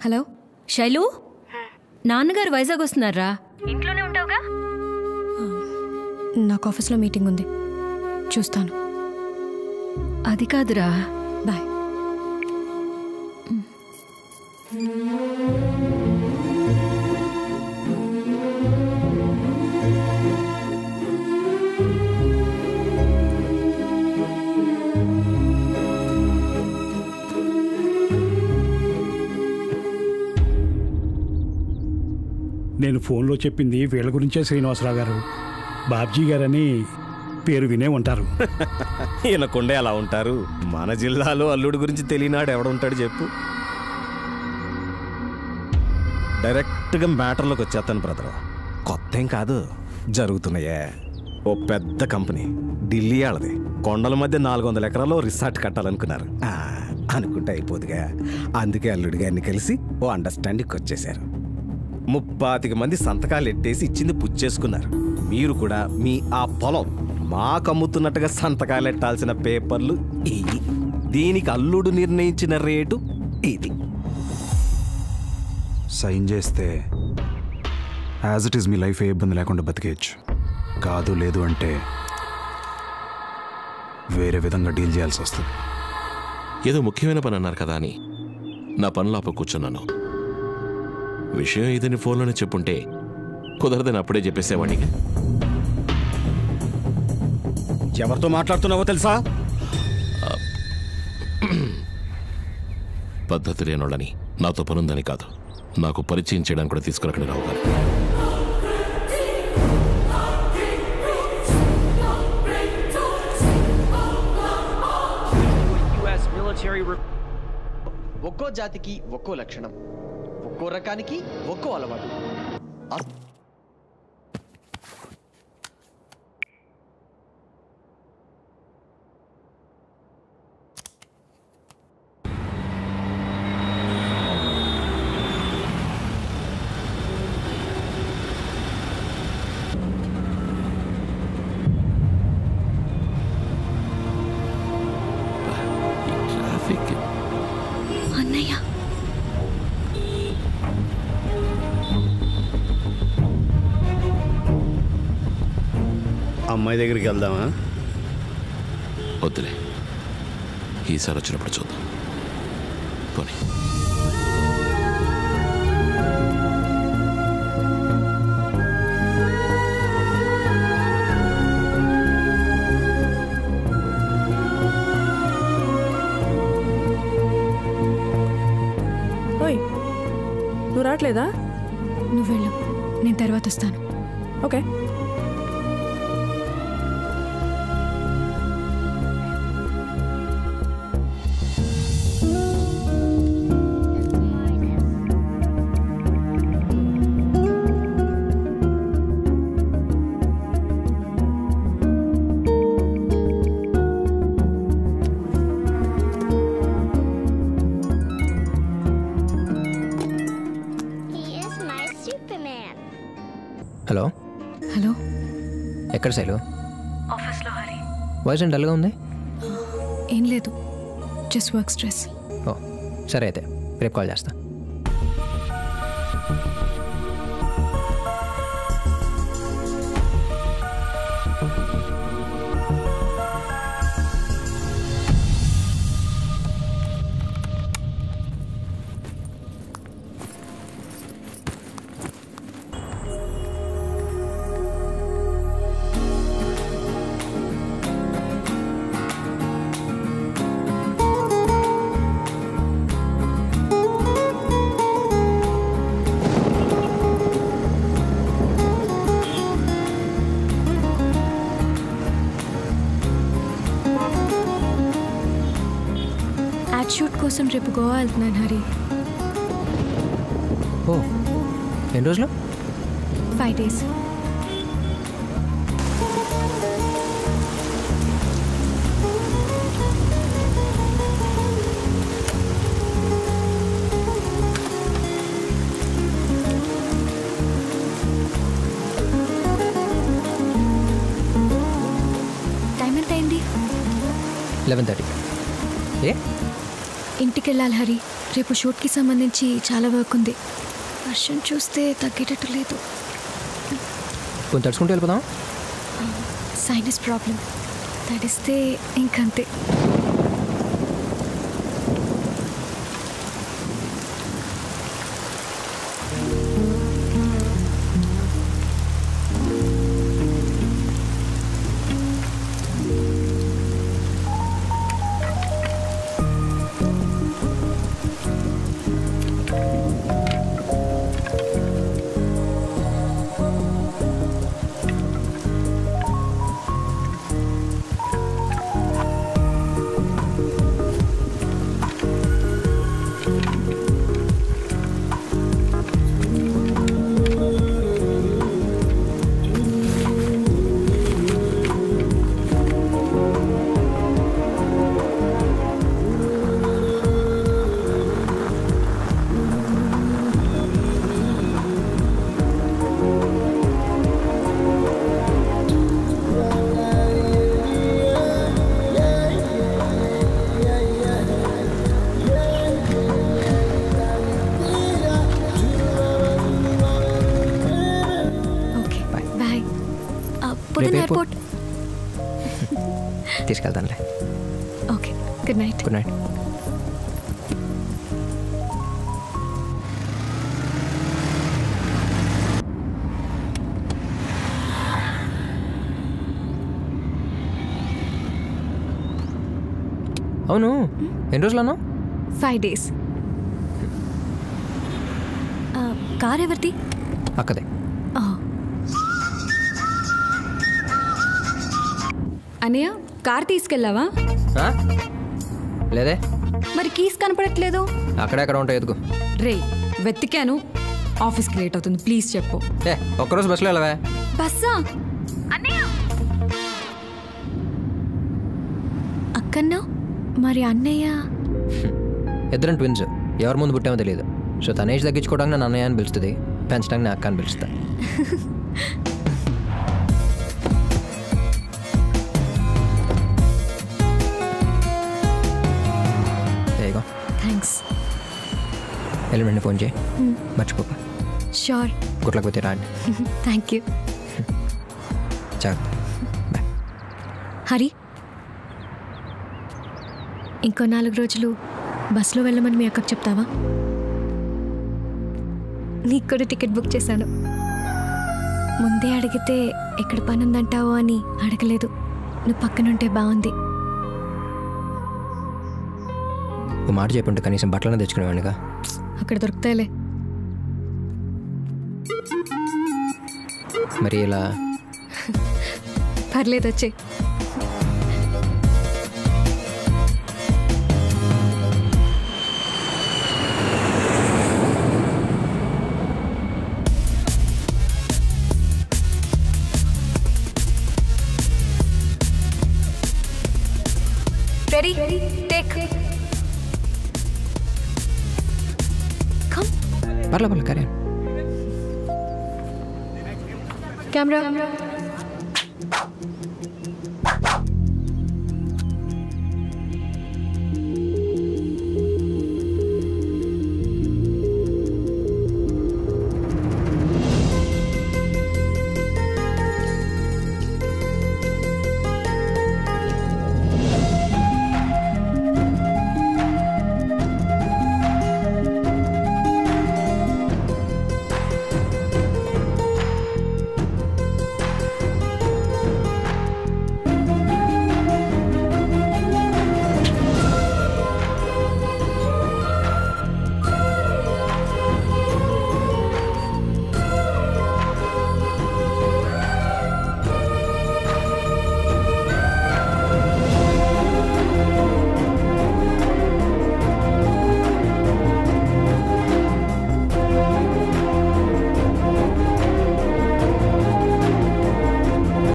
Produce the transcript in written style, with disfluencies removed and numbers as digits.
Hello Shailu, నాన్నగారు వైజాగ్ వస్తున్నారా? ఇంట్లోనే ఉంటావుగా? నాకు ఆఫీస్లో మీటింగ్ ఉంది, చూస్తాను. అది కాదురా. బాయ్. నేను ఫోన్లో చెప్పింది వీళ్ళ గురించే శ్రీనివాసరావు గారు. బాబ్జీ గారని పేరు వినే ఉంటారు. ఈయనకుండే అలా ఉంటారు. మన జిల్లాలో అల్లుడి గురించి తెలియనాడు ఎవడుంటాడు చెప్పు. డైరెక్ట్గా మ్యాటర్లోకి వచ్చేస్తాను బ్రదర్. కొత్త ఏం కాదు, జరుగుతున్నాయే. ఓ పెద్ద కంపెనీ ఢిల్లీ వాళ్ళది. కొండల మధ్య 400 ఎకరాల్లో రిసార్ట్ కట్టాలనుకున్నారు. అనుకుంటే అయిపోదుగా. అందుకే అల్లుడి గారిని కలిసి ఓ అండర్స్టాండింగ్కి వచ్చేశారు. 35 మంది సంతకాలు ఎట్టేసి ఇచ్చింది పుచ్చేసుకున్నారు. మీరు కూడా మీ ఆ పొలం మాకు అమ్ముతున్నట్టుగా సంతకాలు ఎట్టాల్సిన పేపర్లు ఇవి. దీనికి అల్లుడు నిర్ణయించిన రేటు ఇది. సైన్ చేస్తే యాజ్ ఇట్ ఈస్ మీ లైఫ్ ఏ ఇబ్బంది లేకుండా బతికేయచ్చు. కాదు లేదు అంటే వేరే విధంగా డీల్ చేయాల్సి వస్తుంది. ఏదో ముఖ్యమైన పని అన్నారు కదా అని నా పనిలోప కూర్చున్నాను. విషయం ఇదని ఫోన్లోనే చెప్పుంటే కుదరదని అప్పుడే చెప్పేసేవాడిని. ఎవరితో మాట్లాడుతున్నావో తెలుసా? పద్ధతి లేనోళ్ళని, నాతో పనుందని కాదు, నాకు పరిచయం చేయడానికి కూడా తీసుకురాకండి రావు గారు. ఒక్కో జాతికి ఒక్కో లక్షణం, ఒక్కో రకానికి ఒక్కో అలవాటు. అన్నయ్య, అమ్మాయి దగ్గరికి వెళ్దామా? వద్దులే, ఈసారి వచ్చినప్పుడు చూద్దాం. పోనీ. ఓయ్, నువ్వు రావట్లేదా? నువ్వు వెళ్ళు, నేను తర్వాత వస్తాను. ఓకే. హలో హలో, ఎక్కడ శైలు? ఆఫీస్లో. హరి, వాయిస్ ఏంటి డల్గా ఉంది? ఏం లేదు, జస్ట్ వర్క్ స్ట్రెస్. ఓ సరే, అయితే రేపు కాల్ చేస్తా. షూట్ కోసం రేపు గోవా వెళ్తున్నాను హరి. ఓ, ఎన్ని రోజులు? 5 days. టైం ఎంత అయింది? 11:30. ఏ ఇంటికి వెళ్ళాలి హరి, రేపు షూట్కి సంబంధించి చాలా వర్క్ ఉంది. వర్షం చూస్తే తగ్గేటట్టు లేదు. కొంచెం తడుచుకుంటూ వెళ్ళిపోదాం. సైనస్ ప్రాబ్లం, తడిస్తే ఇంకంతే. ఎయిర్పోర్ట్ తీసుకెళ్తానులే. Okay, good night. Good night. అవును, ఎన్ని రోజులు అన్నావు? 5 days. కార్ ఎవరిది? అక్కదే. అన్నయ్య, కార్ తీసుకెళ్ళావా? లేదే. మరి కీస్ కనపడట్లేదు. అక్కడెక్కడ ఉంటాయి, ఎదుగు. రే, వెతికాను. ఆఫీస్కి లేట్ అవుతుంది, ప్లీజ్ చెప్పు. ఒక్కరోజు బస్సులో వెళ్ళవా? బస్సా? అక్కన్నా? మరి అన్నయ్య? ఇద్దరం ట్విన్స్, ఎవరి ముందు పుట్టామో తెలియదు. సో తన ఏజ్ తగ్గించుకోవడానికి నన్ను అన్నయ్య అని పిలుస్తుంది, పెంచడానికి నా అక్క అని పిలుస్తా. థ్యాంక్స్. ఎలిమెంట్ని ఫోన్ చేయి, మర్చిపోక. షూర్. గుట్లకు పోతే రాండి. Thank you. జాగ్రత్త. బాయ్. హరి, ఇంకో 4 రోజులు బస్సులో వెళ్ళమని మీ అక్కకు చెప్తావా? నీకు కూడా టికెట్ బుక్ చేశాను. ముందే అడిగితే ఎక్కడ పని ఉందంటావో అని అడగలేదు. నువ్వు పక్కనుంటే బాగుంది. ఓ మాట చెప్పుంటే కనీసం బట్టలను తెచ్చుకునేవాడిగా. అక్కడ దొరుకుతాయిలే. మరి ఇలా పర్లేదు, వచ్చే. Ready, take. పర్లే పర్లే, కరే. కెమెరా.